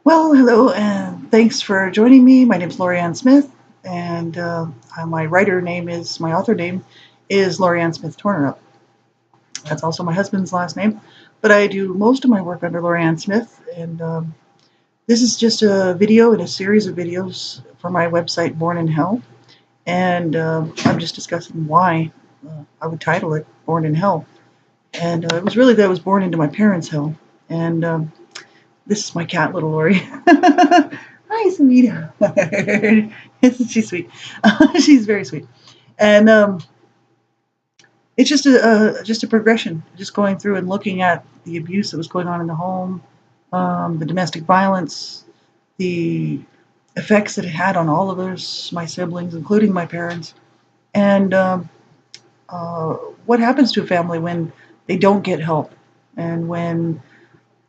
Well, hello, and thanks for joining me. My name is Lorianne Smith, and my author name is Lorianne Smith Tornerup. That's also my husband's last name, but I do most of my work under Lorianne Smith, and this is just a video in a series of videos for my website, Born in Hell, and I'm just discussing why I would title it Born in Hell. And it was really that I was born into my parents' hell, and this is my cat, little Lori. Hi, sweetheart. Isn't she sweet? She's very sweet, and it's just a progression, just going through and looking at the abuse that was going on in the home, the domestic violence, the effects that it had on all of us, my siblings, including my parents, and uh, what happens to a family when they don't get help, and when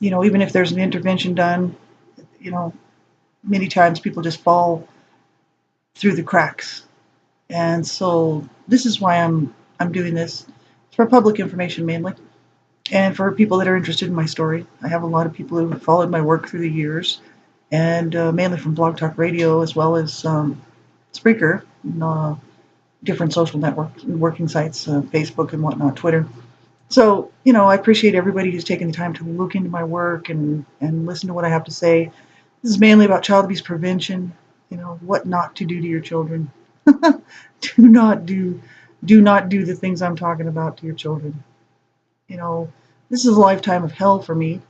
even if there's an intervention done, you know, many times people just fall through the cracks. And so this is why I'm doing this. It's for public information mainly, and for people that are interested in my story. I have a lot of people who have followed my work through the years, and mainly from Blog Talk Radio as well as Spreaker, different social network working sites, Facebook and whatnot, Twitter. So I appreciate everybody who's taken the time to look into my work and listen to what I have to say. This is mainly about child abuse prevention. What not to do to your children. do not do do not do the things I'm talking about to your children. You know, this is a lifetime of hell for me.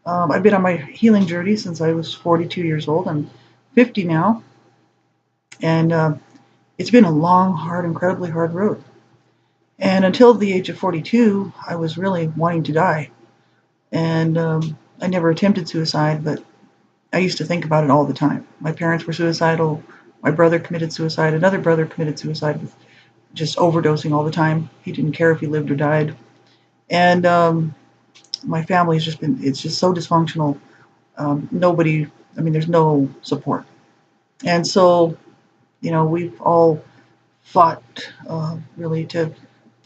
I've been on my healing journey since I was 42 years old. I'm 50 now, and it's been a long, hard, incredibly hard road. And until the age of 42, I was really wanting to die. And I never attempted suicide, but I used to think about it all the time. My parents were suicidal. My brother committed suicide. Another brother committed suicide with just overdosing all the time. He didn't care if he lived or died. And my family's it's just so dysfunctional. Nobody, I mean, there's no support. And so, we've all fought really to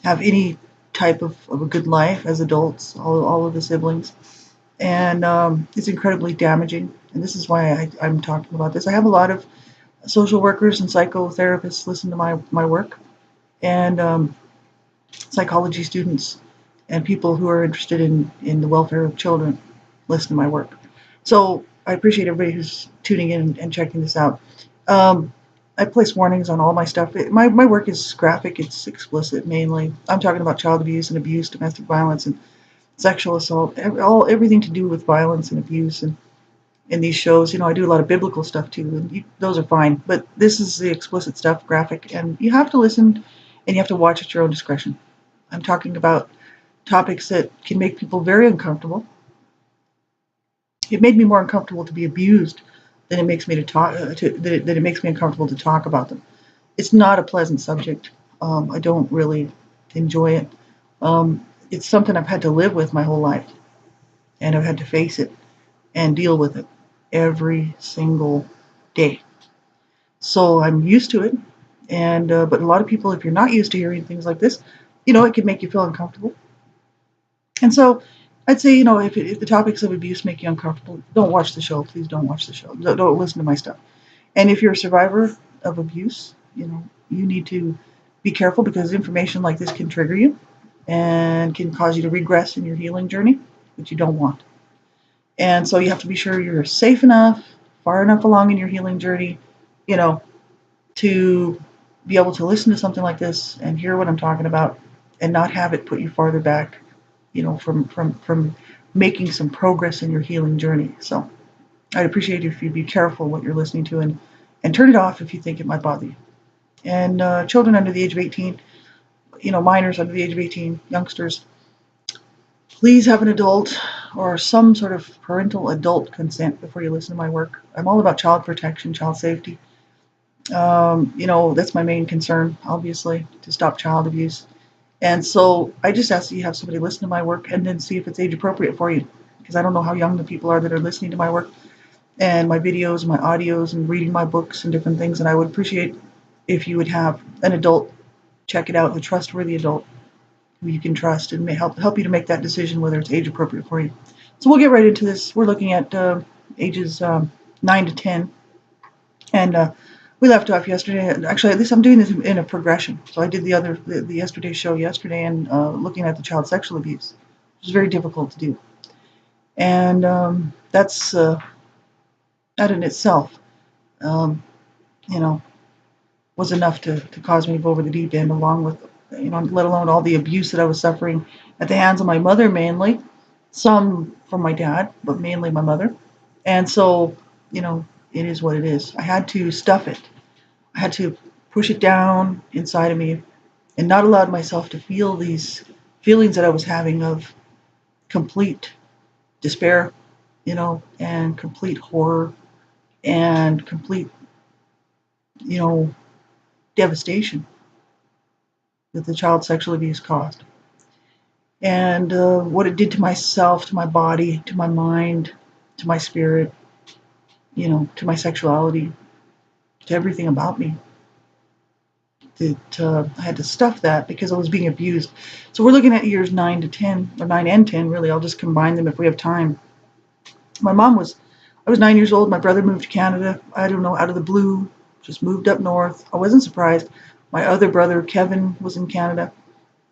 have any type of a good life as adults, all of the siblings. And it's incredibly damaging. And this is why I'm talking about this. I have a lot of social workers and psychotherapists listen to my work, and psychology students and people who are interested in the welfare of children listen to my work. So I appreciate everybody who's tuning in and checking this out. Um, I place warnings on all my stuff. My work is graphic. It's explicit mainly. I'm talking about child abuse and abuse, domestic violence, and sexual assault, everything to do with violence and abuse. And in these shows, I do a lot of biblical stuff too, and those are fine. But this is the explicit stuff, graphic, and you have to listen and you have to watch at your own discretion. I'm talking about topics that can make people very uncomfortable. It made me more uncomfortable to be abused than it makes me to talk. That it makes me uncomfortable to talk about them. It's not a pleasant subject. I don't really enjoy it. It's something I've had to live with my whole life, and I've had to face it and deal with it every single day. So I'm used to it. And but a lot of people, if you're not used to hearing things like this, it can make you feel uncomfortable. And so I'd say, if the topics of abuse make you uncomfortable, don't watch the show. Please don't watch the show. Don't listen to my stuff. And if you're a survivor of abuse, you need to be careful, because information like this can trigger you and can cause you to regress in your healing journey, which you don't want. And so you have to be sure you're safe enough, far enough along in your healing journey, you know, to be able to listen to something like this and hear what I'm talking about, and not have it put you farther back, from making some progress in your healing journey. So I'd appreciate it if you'd be careful what you're listening to, and turn it off if you think it might bother you. And children under the age of 18, minors under the age of 18, youngsters, please have an adult or some sort of parental adult consent before you listen to my work. I'm all about child protection, child safety. That's my main concern, obviously, to stop child abuse. And so I just ask that you have somebody listen to my work and then see if it's age appropriate for you, because I don't know how young the people are that are listening to my work and my videos, my audios, and reading my books and different things. And I would appreciate if you would have an adult check it out, a trustworthy adult who you can trust, and may help you to make that decision whether it's age appropriate for you. So we'll get right into this. We're looking at ages 9 to 10. And we left off yesterday. Actually, at least I'm doing this in a progression. So I did the yesterday's show yesterday and looking at the child sexual abuse, which is very difficult to do. And that's that in itself, um, you know, was enough to cause me to go over the deep end, along with, let alone all the abuse that I was suffering at the hands of my mother mainly, some from my dad, but mainly my mother. And so, it is what it is. I had to stuff it. I had to push it down inside of me and not allow myself to feel these feelings that I was having of complete despair, and complete horror and complete, you know, devastation that the child sexual abuse caused. And what it did to myself, to my body, to my mind, to my spirit, to my sexuality, to everything about me. That I had to stuff that because I was being abused. So we're looking at years 9 to 10, or 9 and 10, really. I'll just combine them if we have time. I was 9 years old. My brother moved to Canada. I don't know, out of the blue, just moved up north. I wasn't surprised. My other brother, Kevin, was in Canada,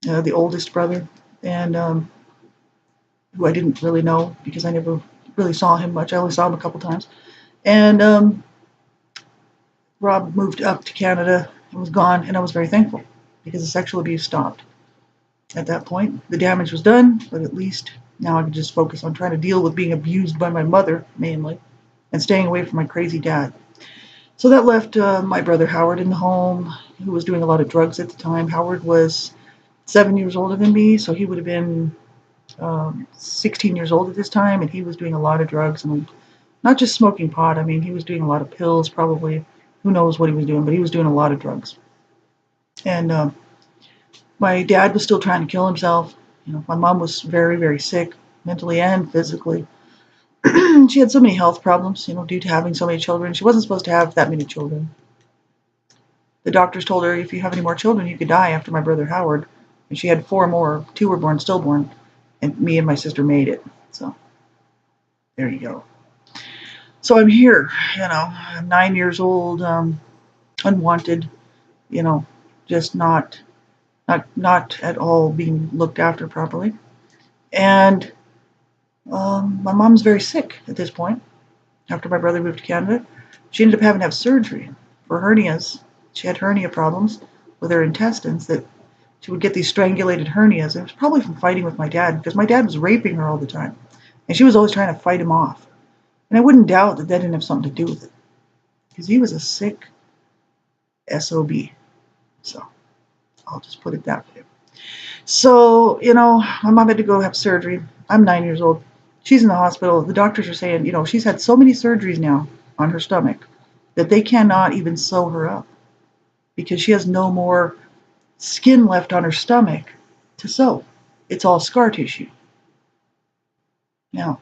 the oldest brother, and who I didn't really know because I never really saw him much. I only saw him a couple times. And Rob moved up to Canada and was gone, and I was very thankful because the sexual abuse stopped. At that point, the damage was done, but at least now I could just focus on trying to deal with being abused by my mother, mainly, and staying away from my crazy dad. So that left my brother Howard in the home, who was doing a lot of drugs at the time. Howard was 7 years older than me, so he would have been 16 years old at this time, and he was doing a lot of drugs, and not just smoking pot. I mean, he was doing a lot of pills, probably. Who knows what he was doing, but he was doing a lot of drugs. And my dad was still trying to kill himself. My mom was very, very sick, mentally and physically. She had so many health problems, due to having so many children. She wasn't supposed to have that many children. The doctors told her, if you have any more children, you could die after my brother Howard. And she had 4 more. 2 were born, stillborn. And me and my sister made it. So there you go. So I'm here, I'm 9 years old, unwanted, just not at all being looked after properly. And my mom's very sick at this point. After my brother moved to Canada, she ended up having to have surgery for hernias. She had hernia problems with her intestines, that she would get these strangulated hernias. And it was probably from fighting with my dad, because my dad was raping her all the time. And she was always trying to fight him off. And I wouldn't doubt that didn't have something to do with it, because he was a sick SOB. So I'll just put it that way. So, my mom had to go have surgery. I'm 9 years old. She's in the hospital. The doctors are saying, she's had so many surgeries now on her stomach that they cannot even sew her up, because she has no more skin left on her stomach to sew. It's all scar tissue. Now,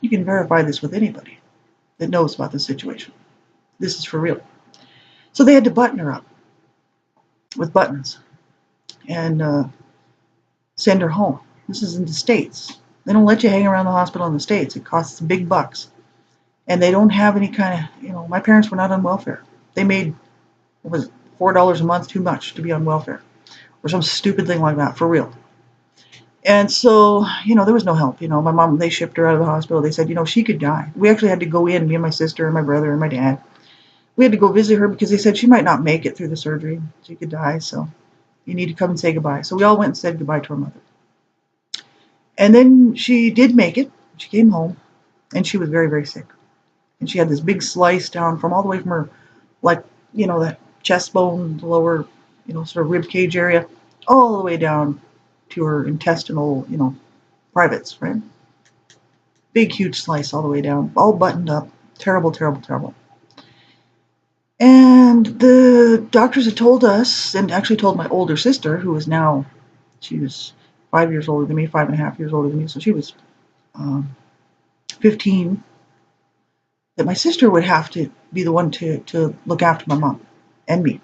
you can verify this with anybody that knows about the situation. This is for real. So they had to button her up with buttons and send her home. This is in the States. They don't let you hang around the hospital in the States. It costs big bucks. And they don't have any kind of, my parents were not on welfare. They made, what was it, $4 a month too much to be on welfare, or some stupid thing like that, for real. And so, there was no help. My mom, they shipped her out of the hospital. They said, she could die. We actually had to go in, me and my sister and my brother and my dad. We had to go visit her because they said she might not make it through the surgery. She could die, so you need to come and say goodbye. So we all went and said goodbye to her mother. And then she did make it. She came home, and she was very, very sick. And she had this big slice down from all the way from her, that chest bone, the lower, sort of rib cage area, all the way down to her intestinal, privates, right? Big, huge slice all the way down, all buttoned up. Terrible, terrible, terrible. And the doctors had told us, and actually told my older sister, who was now, she was 5 years older than me, 5.5 years older than me, so she was 15, that my sister would have to be the one to look after my mom and me.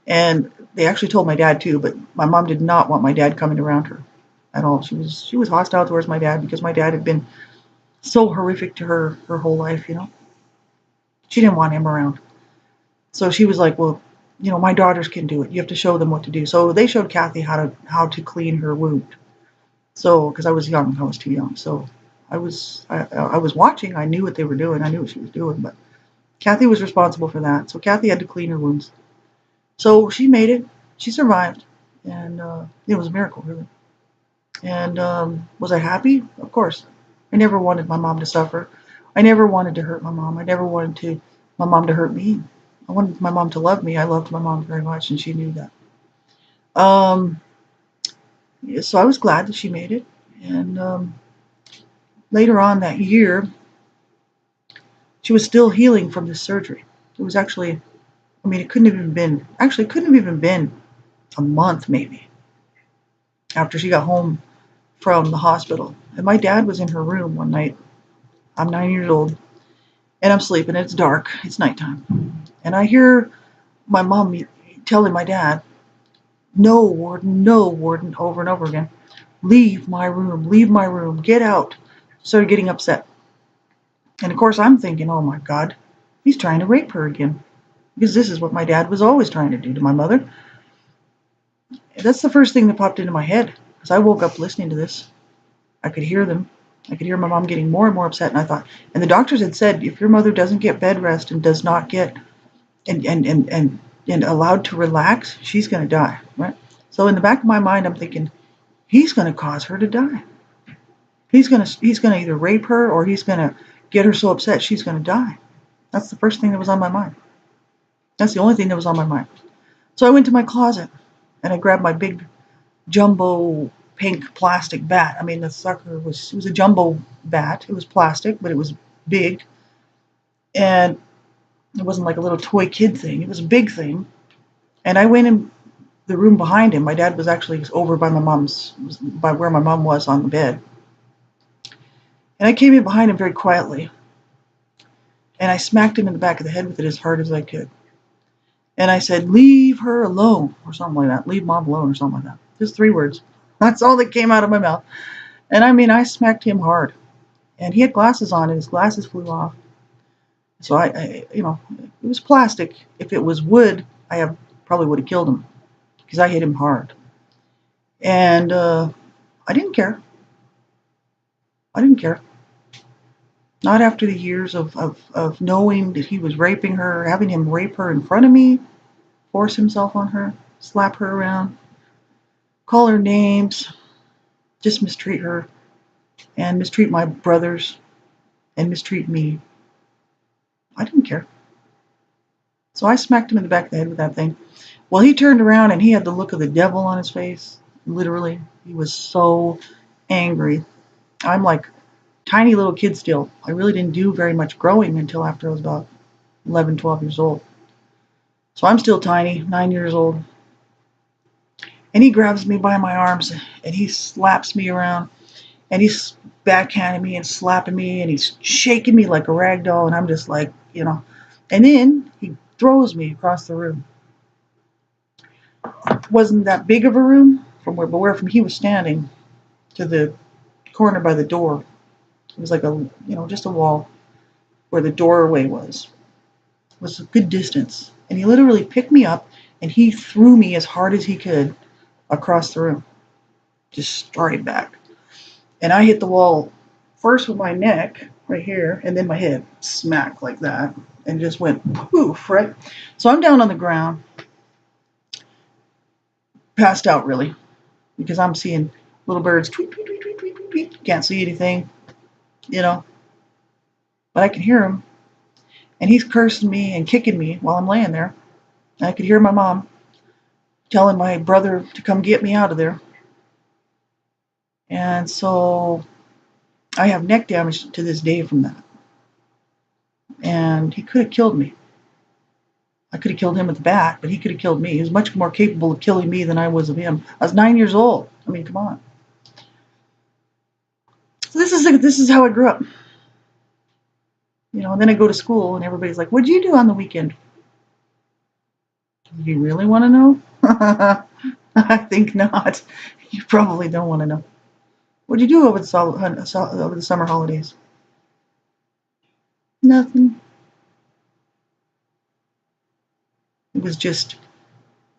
And they actually told my dad too, but my mom did not want my dad coming around her at all. She was hostile towards my dad because my dad had been so horrific to her whole life, you know. She didn't want him around. So she was like, well, you know, my daughters can do it. You have to show them what to do. So they showed Kathy how to clean her wound. So because I was young, I was too young. So I was watching. I knew what they were doing. I knew what she was doing, but Kathy was responsible for that. So Kathy had to clean her wounds. So she made it. She survived, and it was a miracle, really. And was I happy? Of course. I never wanted my mom to suffer. I never wanted to hurt my mom. I never wanted my mom to hurt me. I wanted my mom to love me. I loved my mom very much, and she knew that. Um, yeah, so I was glad that she made it. And later on that year, she was still healing from this surgery. It was actually, I mean, it couldn't have even been a month maybe after she got home from the hospital. And my dad was in her room one night. I'm 9 years old, and I'm sleeping. It's dark. It's nighttime. And I hear my mom telling my dad, no, Warden, over and over again. Leave my room, get out. Started getting upset. And of course, I'm thinking, oh my God, he's trying to rape her again. Because this is what my dad was always trying to do to my mother. And that's the first thing that popped into my head. Because I woke up listening to this. I could hear them. I could hear my mom getting more and more upset. And I thought, and the doctors had said, if your mother doesn't get bed rest and does not get and allowed to relax, she's going to die. Right. So in the back of my mind, I'm thinking, he's going to cause her to die. He's going to either rape her or he's going to get her so upset she's going to die. That's the first thing that was on my mind. That's the only thing that was on my mind. So I went to my closet and I grabbed my big jumbo pink plastic bat. I mean, the sucker was a jumbo bat. It was plastic, but it was big. And it wasn't like a little toy kid thing. It was a big thing. And I went in the room behind him. My dad was actually over by where my mom was on the bed. And I came in behind him very quietly. And I smacked him in the back of the head with it as hard as I could. And I said, leave her alone, or something like that. Leave mom alone, or something like that. Just 3 words. That's all that came out of my mouth. And I mean, I smacked him hard. And he had glasses on, and his glasses flew off. So you know, it was plastic. If it was wood, probably would have killed him because I hit him hard. And I didn't care. I didn't care. Not after the years of knowing that he was raping her, having him rape her in front of me, force himself on her, slap her around, call her names, just mistreat her, and mistreat my brothers, and mistreat me. I didn't care. So I smacked him in the back of the head with that thing. Well, he turned around and he had the look of the devil on his face. Literally. He was so angry. I'm like tiny little kid still. I really didn't do very much growing until after I was about 11, 12 years old. So I'm still tiny, 9 years old. And he grabs me by my arms and he slaps me around. And he's backhanding me and slapping me and he's shaking me like a rag doll. And I'm just like, you know. And then he throws me across the room. It wasn't that big of a room from he was standing to the corner by the door. It was like just a wall where the doorway was. It was a good distance. And he literally picked me up and he threw me as hard as he could across the room. Just straight back. And I hit the wall first with my neck right here and then my head smack like that and just went poof, right? So I'm down on the ground, passed out really, because I'm seeing little birds tweet, tweet, tweet, tweet, tweet, tweet, tweet. Can't see anything, you know, but I can hear him. And he's cursing me and kicking me while I'm laying there. And I could hear my mom telling my brother to come get me out of there. And so I have neck damage to this day from that. And he could have killed me. I could have killed him with the bat, but he could have killed me. He was much more capable of killing me than I was of him. I was 9 years old. I mean, come on. So this is how I grew up. You know, and then I go to school and everybody's like, what'd you do on the weekend? Do you really want to know? I think not. You probably don't want to know. What'd you do over the summer holidays? Nothing. It was just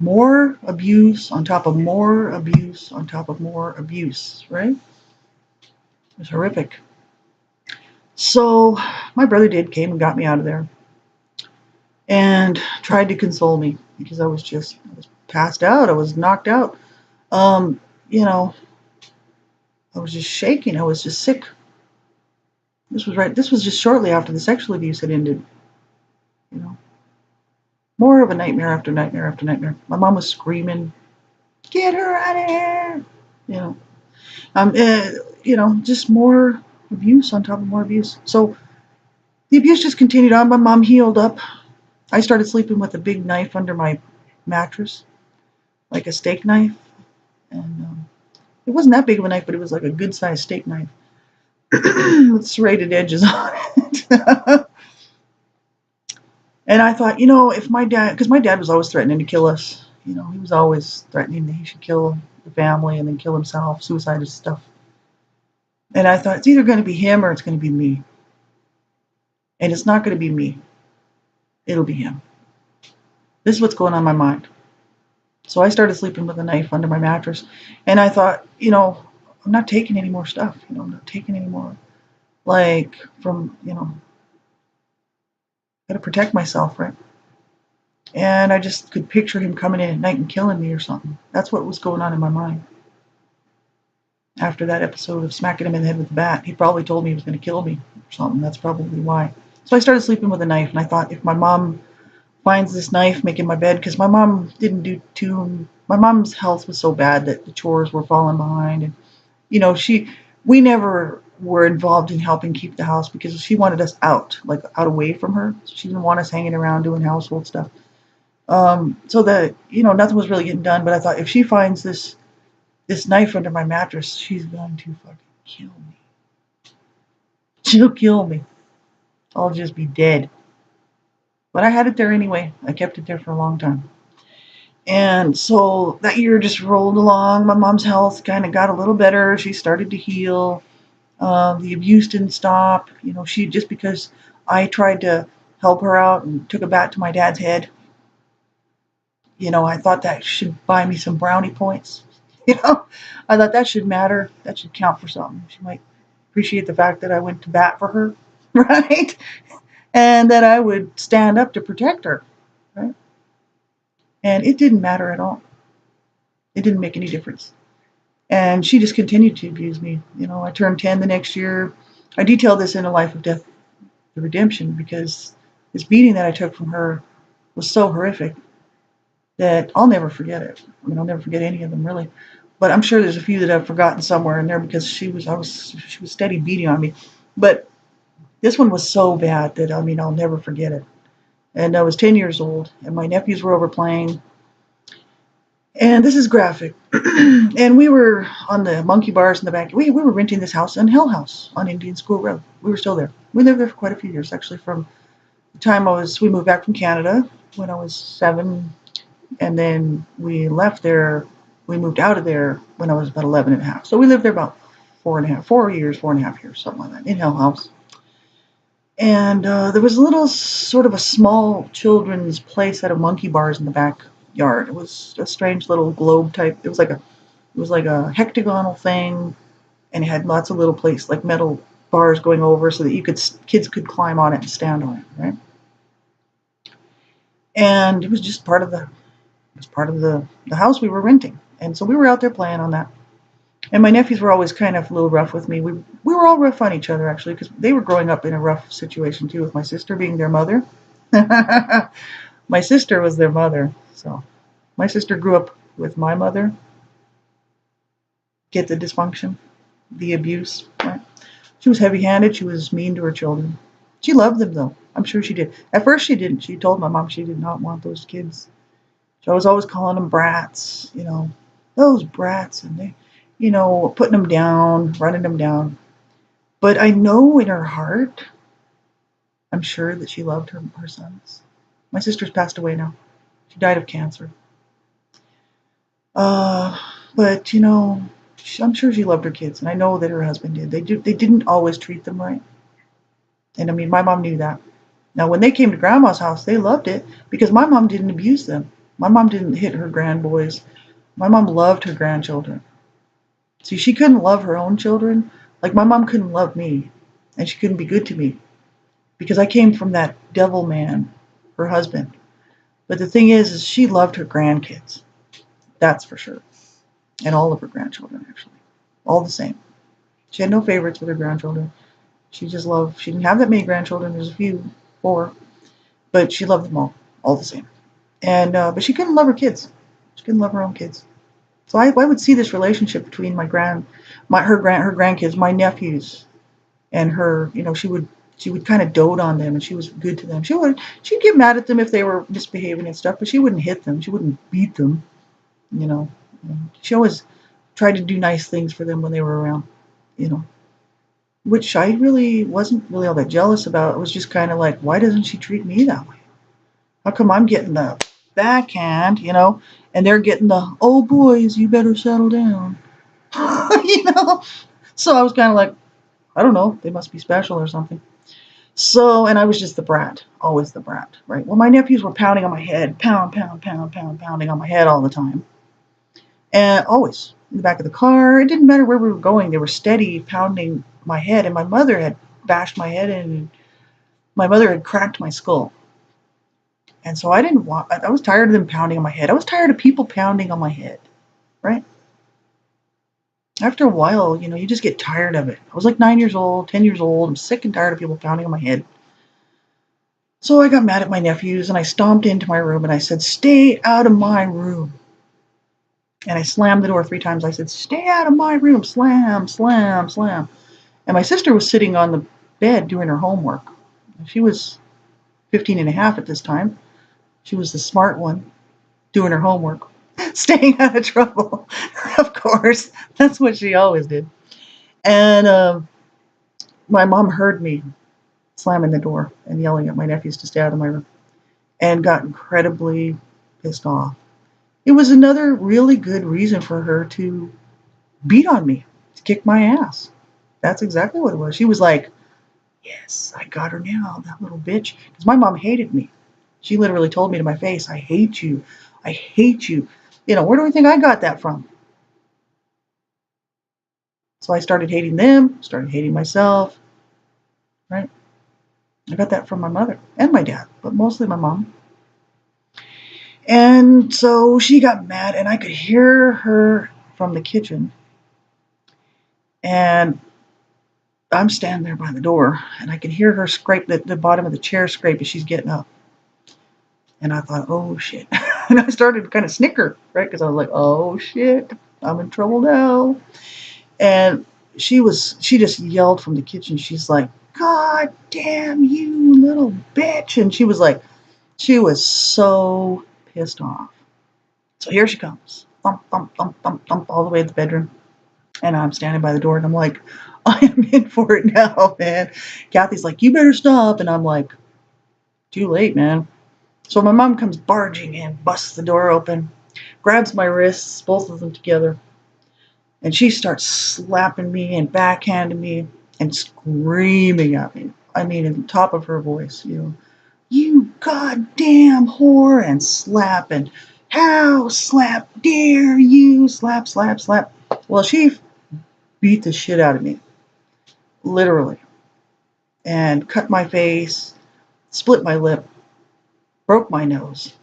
more abuse on top of more abuse on top of more abuse, right? It was horrific. So my brother came and got me out of there and tried to console me because I was passed out. I was knocked out. Um, you know, I was just shaking. I was just sick. This was just shortly after the sexual abuse had ended, you know. More of a nightmare after nightmare after nightmare. My mom was screaming, "Get her out of here!" You know, um, uh, just more abuse on top of more abuse. So the abuse just continued on. My mom healed up. I started sleeping with a big knife under my mattress, like a steak knife, and it wasn't that big of a knife, but it was like a good sized steak knife with serrated edges on it. And I thought, if my dad, because my dad was always threatening to kill us. He was always threatening that he should kill the family and then kill himself, suicide and stuff. And I thought, it's either going to be him or it's going to be me. And it's not going to be me. It'll be him. This is what's going on in my mind. So I started sleeping with a knife under my mattress. And I thought, I'm not taking any more stuff. I'm not taking any more, like, got to protect myself, right? And I just could picture him coming in at night and killing me or something. That's what was going on in my mind. After that episode of smacking him in the head with the bat, he probably told me he was going to kill me or something. That's probably why. So I started sleeping with a knife, and I thought, if my mom finds this knife making my bed, because my mom didn't do too. My mom's health was so bad that the chores were falling behind, and we never were involved in helping keep the house because she wanted us out, like out away from her. She didn't want us hanging around doing household stuff. So that nothing was really getting done. But I thought, if she finds this knife under my mattress, she's going to fucking kill me. She'll kill me. I'll just be dead. But I had it there anyway. I kept it there for a long time. And so that year just rolled along. My mom's health kind of got a little better. She started to heal. The abuse didn't stop. She, just because I tried to help her out and took a bat to my dad's head, I thought that should buy me some brownie points. I thought that should matter. That should count for something. She might appreciate the fact that I went to bat for her, right? And that I would stand up to protect her, right? And it didn't matter at all. It didn't make any difference. And she just continued to abuse me. I turned 10 the next year. I detailed this in A Life of Death, The Redemption, because this beating that I took from her was so horrific that I'll never forget it. I'll never forget any of them, really. But I'm sure there's a few that I've forgotten somewhere in there because she was steady beating on me. But this one was so bad that I'll never forget it. And I was 10 years old, and my nephews were over playing. And this is graphic. And we were on the monkey bars in the back. We were renting this house in Hill House on Indian School Road. We were still there. We lived there for quite a few years, actually, from the time we moved back from Canada when I was 7. And then we left there. We moved out of there when I was about 11 and a half. So we lived there about 4 years, 4.5 years, something like that, in Hill House. And there was a little sort of a small children's place that had monkey bars in the backyard. It was a strange little globe type. It was like a hectagonal thing, and it had lots of little places like metal bars going over so that kids could climb on it and stand on it, right? And it was just part of the house we were renting. And so we were out there playing on that. And my nephews were always kind of a little rough with me. We were all rough on each other, actually, because they were growing up in a rough situation, too, with my sister being their mother. My sister was their mother. So my sister grew up with my mother. Get the dysfunction, the abuse, right? She was heavy-handed. She was mean to her children. She loved them, though. I'm sure she did. At first, she didn't. She told my mom she did not want those kids. So I was always calling them brats, those brats, and they, putting them down, running them down. But I know in her heart, I'm sure that she loved her sons. My sister's passed away now. She died of cancer. But I'm sure she loved her kids, and I know that her husband did. They didn't always treat them right. And I mean, my mom knew that. Now, when they came to grandma's house, they loved it because my mom didn't abuse them. My mom didn't hit her grandboys. My mom loved her grandchildren. See, she couldn't love her own children. Like my mom couldn't love me, and she couldn't be good to me because I came from that devil man, her husband. But the thing is she loved her grandkids. That's for sure. And all of her grandchildren, actually. All the same. She had no favorites with her grandchildren. She just loved, she didn't have that many grandchildren. There's a few, 4. But she loved them all the same. And, but she couldn't love her kids. She couldn't love her own kids. So I would see this relationship between her grandkids, my nephews, and her. You know, she would kind of dote on them, and she was good to them. She'd get mad at them if they were misbehaving and stuff, but she wouldn't hit them. She wouldn't beat them. You know, she always tried to do nice things for them when they were around. You know, which I really wasn't really all that jealous about. It was just kind of like, why doesn't she treat me that way? How come I'm getting the backhand, and they're getting the, oh boys, you better settle down, you know? So I was kind of like, I don't know, they must be special or something. So, and I was just the brat, always the brat, right? Well, my nephews were pounding on my head, pound, pound, pound, pound, pounding on my head all the time. And always in the back of the car, it didn't matter where we were going, they were steady pounding my head. And my mother had bashed my head in, and my mother had cracked my skull. And so I was tired of them pounding on my head. I was tired of people pounding on my head, right? After a while, you just get tired of it. I was like 9 years old, 10 years old. I'm sick and tired of people pounding on my head. So I got mad at my nephews and I stomped into my room and I said, stay out of my room. And I slammed the door 3 times. I said, stay out of my room. Slam, slam, slam. And my sister was sitting on the bed doing her homework. She was 15 and a half at this time. She was the smart one doing her homework, staying out of trouble. Of course, that's what she always did. And my mom heard me slamming the door and yelling at my nephews to stay out of my room and got incredibly pissed off. It was another really good reason for her to beat on me, to kick my ass. That's exactly what it was. She was like, yes, I got her now, that little bitch. Because my mom hated me. She literally told me to my face, I hate you. I hate you. Where do you think I got that from? So I started hating them, started hating myself, right? I got that from my mother and my dad, but mostly my mom. And so she got mad, and I could hear her from the kitchen. And I'm standing there by the door, and I can hear her scrape the bottom of the chair scrape as she's getting up. And I thought, oh shit. And I started to kind of snicker, right? Because I was like, oh shit, I'm in trouble now. And she just yelled from the kitchen. She's like, God damn you, little bitch. And she was so pissed off. So here she comes. Thump, thump, thump, thump, thump, all the way to the bedroom. And I'm standing by the door and I'm like, I am in for it now, man. Kathy's like, you better stop. And I'm like, too late, man. So my mom comes barging in, busts the door open, grabs my wrists, both of them together. And she starts slapping me and backhanding me and screaming at me. I mean, at the top of her voice, you goddamn whore, and slap, and how slap dare you, slap, slap, slap. Well, she beat the shit out of me, literally, and cut my face, split my lip, broke my nose,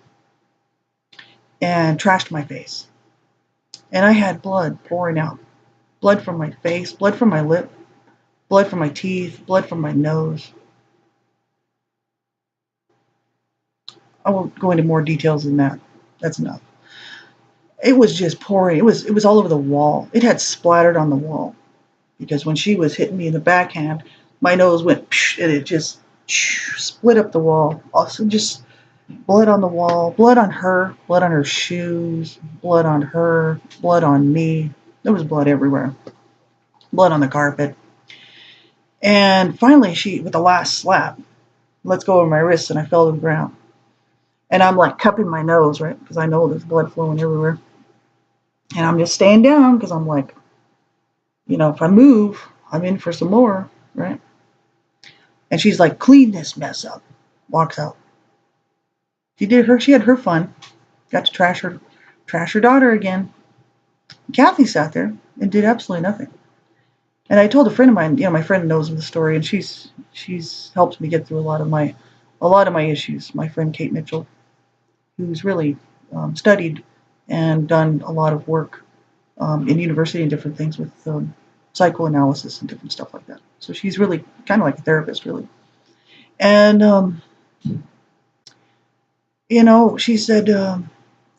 and trashed my face. And I had blood pouring out. Blood from my face, blood from my lip, blood from my teeth, blood from my nose. I won't go into more details than that. That's enough. It was just pouring. It was all over the wall. It had splattered on the wall. Because when she was hitting me in the backhand, my nose went, and it just split up the wall. Also just blood on the wall, blood on her shoes, blood on her, blood on me. There was blood everywhere. Blood on the carpet. And finally, she, with the last slap, lets go of my wrists, and I fell to the ground. And I'm like cupping my nose, right? Because I know there's blood flowing everywhere. And I'm just staying down because I'm like, if I move, I'm in for some more, right? And she's like, clean this mess up. Walks out. She had her fun. Got to trash her daughter again. Kathy sat there and did absolutely nothing. And I told a friend of mine, my friend knows the story, and she's helped me get through a lot of my issues. My friend Kate Mitchell, who's really studied and done a lot of work in university and different things with psychoanalysis and different stuff like that. So she's really kind of like a therapist, really. And she said,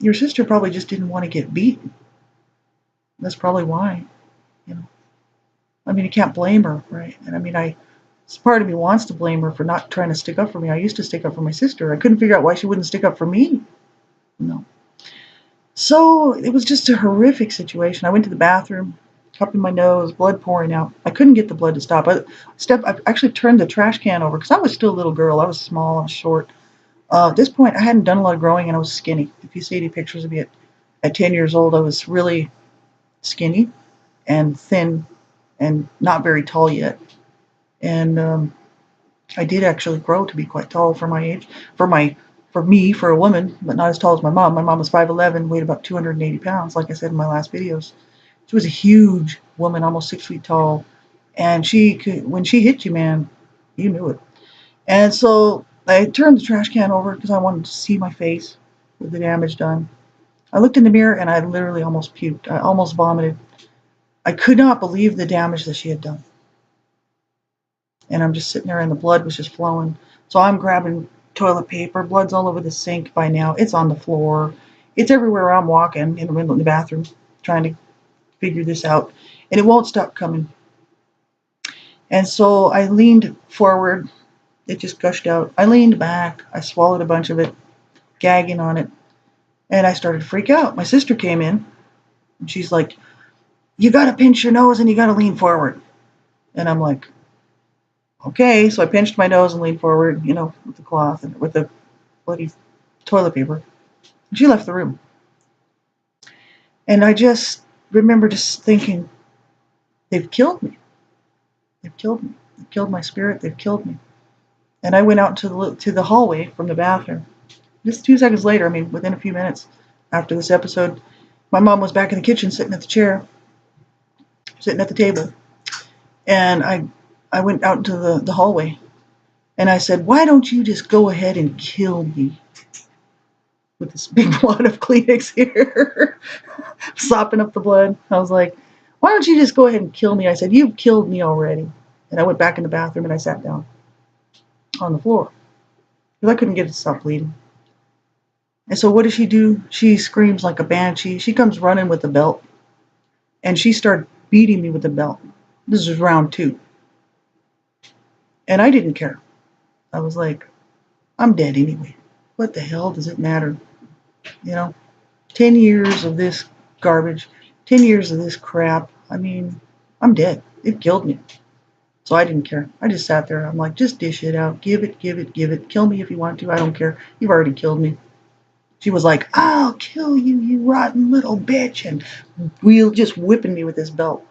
your sister probably just didn't want to get beaten. That's probably why. I mean, you can't blame her, right? And I mean, part of me wants to blame her for not trying to stick up for me. I used to stick up for my sister. I couldn't figure out why she wouldn't stick up for me. So it was just a horrific situation. I went to the bathroom, cupping my nose, blood pouring out. I couldn't get the blood to stop. I actually turned the trash can over because I was still a little girl. I was small, I was short. At this point, I hadn't done a lot of growing, and I was skinny. If you see any pictures of me at 10 years old, I was really skinny and thin and not very tall yet. And I did actually grow to be quite tall for my age, for a woman, but not as tall as my mom. My mom was 5'11", weighed about 280 pounds, like I said in my last videos. She was a huge woman, almost 6 feet tall, and when she hit you, man, you knew it. And so I turned the trash can over because I wanted to see my face with the damage done. I looked in the mirror and I literally almost puked. I almost vomited. I could not believe the damage that she had done. And I'm just sitting there and the blood was just flowing. So I'm grabbing toilet paper. Blood's all over the sink by now. It's on the floor. It's everywhere I'm walking in the bathroom trying to figure this out. And it won't stop coming. And so I leaned forward. It just gushed out. I leaned back. I swallowed a bunch of it, gagging on it. And I started to freak out. My sister came in. And she's like, you got to pinch your nose and you got to lean forward. And I'm like, okay. So I pinched my nose and leaned forward, with the cloth and with the bloody toilet paper. And she left the room. And I just remember just thinking, they've killed me. They've killed me. They've killed my spirit. They've killed me. And I went out to the hallway from the bathroom. Just 2 seconds later, within a few minutes after this episode, my mom was back in the kitchen sitting at the chair, sitting at the table. And I went out into the hallway and I said, why don't you just go ahead and kill me? With this big wad of Kleenex here, sopping up the blood. I was like, why don't you just go ahead and kill me? I said, you've killed me already. And I went back in the bathroom and I sat down on the floor because I couldn't get it to stop bleeding. And so what does she do? She screams like a banshee. She comes running with the belt and she started beating me with the belt. This is round 2. And I didn't care. I was like, I'm dead anyway. What the hell does it matter? 10 years of this garbage, 10 years of this crap. I'm dead. It killed me. So I didn't care. I just sat there. I'm like, just dish it out. Give it. Kill me if you want to. I don't care. You've already killed me. She was like, I'll kill you, you rotten little bitch. And just whipping me with this belt.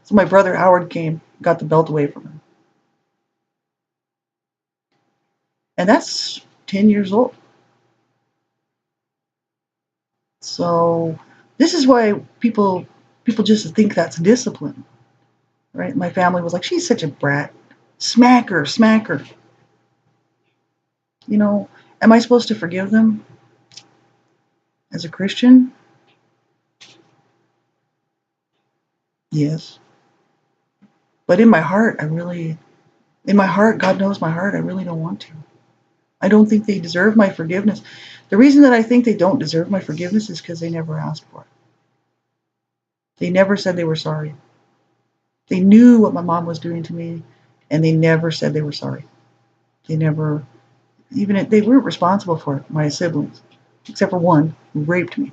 So my brother Howard came, got the belt away from him. And that's 10 years old. So this is why people just think that's discipline, right? My family was like, she's such a brat. Smack her. Am I supposed to forgive them as a Christian? Yes. But in my heart, God knows my heart, I really don't want to. I don't think they deserve my forgiveness. The reason that I think they don't deserve my forgiveness is because they never asked for it. They never said they were sorry. They knew what my mom was doing to me, and they never said they were sorry. They never, they weren't responsible for it, my siblings, except for one who raped me.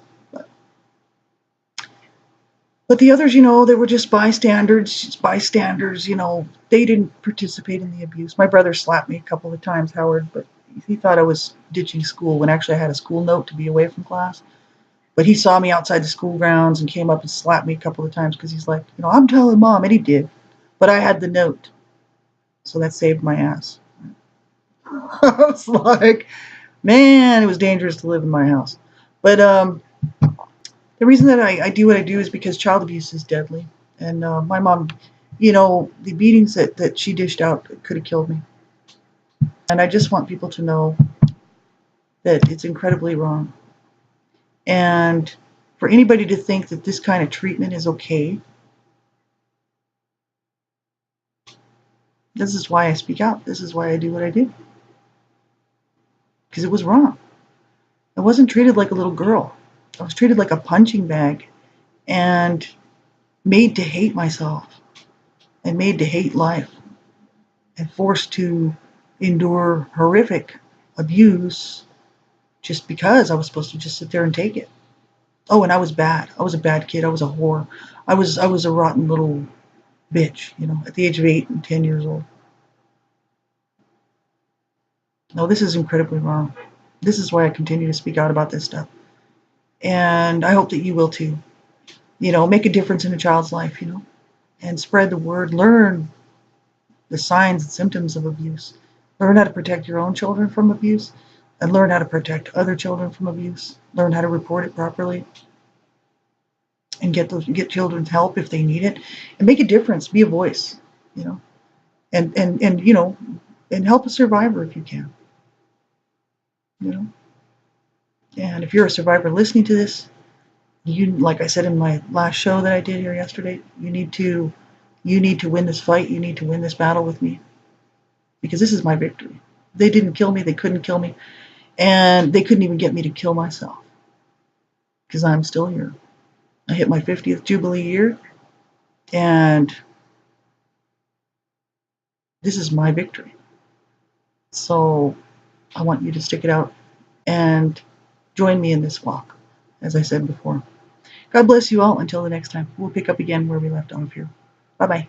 But the others, they were just bystanders, they didn't participate in the abuse. My brother slapped me a couple of times, Howard, but he thought I was ditching school when actually I had a school note to be away from class. But he saw me outside the school grounds and came up and slapped me a couple of times because he's like, I'm telling Mom, and he did. But I had the note. So that saved my ass. I was like, man, it was dangerous to live in my house. But the reason that I do what I do is because child abuse is deadly. And my mom, the beatings that she dished out could have killed me. And I just want people to know that it's incredibly wrong. And for anybody to think that this kind of treatment is okay, this is why I speak out. This is why I do what I do. Because it was wrong. I wasn't treated like a little girl. I was treated like a punching bag and made to hate myself and made to hate life and forced to endure horrific abuse just because I was supposed to just sit there and take it. Oh, and I was bad. I was a bad kid. I was a whore. I was a rotten little bitch, at the age of 8 and 10 years old. No, this is incredibly wrong. This is why I continue to speak out about this stuff. And I hope that you will too. Make a difference in a child's life, and spread the word. Learn the signs and symptoms of abuse. Learn how to protect your own children from abuse and learn how to protect other children from abuse. Learn how to report it properly and get children help if they need it and make a difference. Be a voice, and help a survivor if you can, And if you're a survivor listening to this, like I said in my last show that I did here yesterday, you need to win this fight. You need to win this battle with me because this is my victory. They didn't kill me. They couldn't kill me. And they couldn't even get me to kill myself because I'm still here. I hit my 50th Jubilee year, and this is my victory. So I want you to stick it out and join me in this walk, as I said before. God bless you all. Until the next time, we'll pick up again where we left off here. Bye-bye.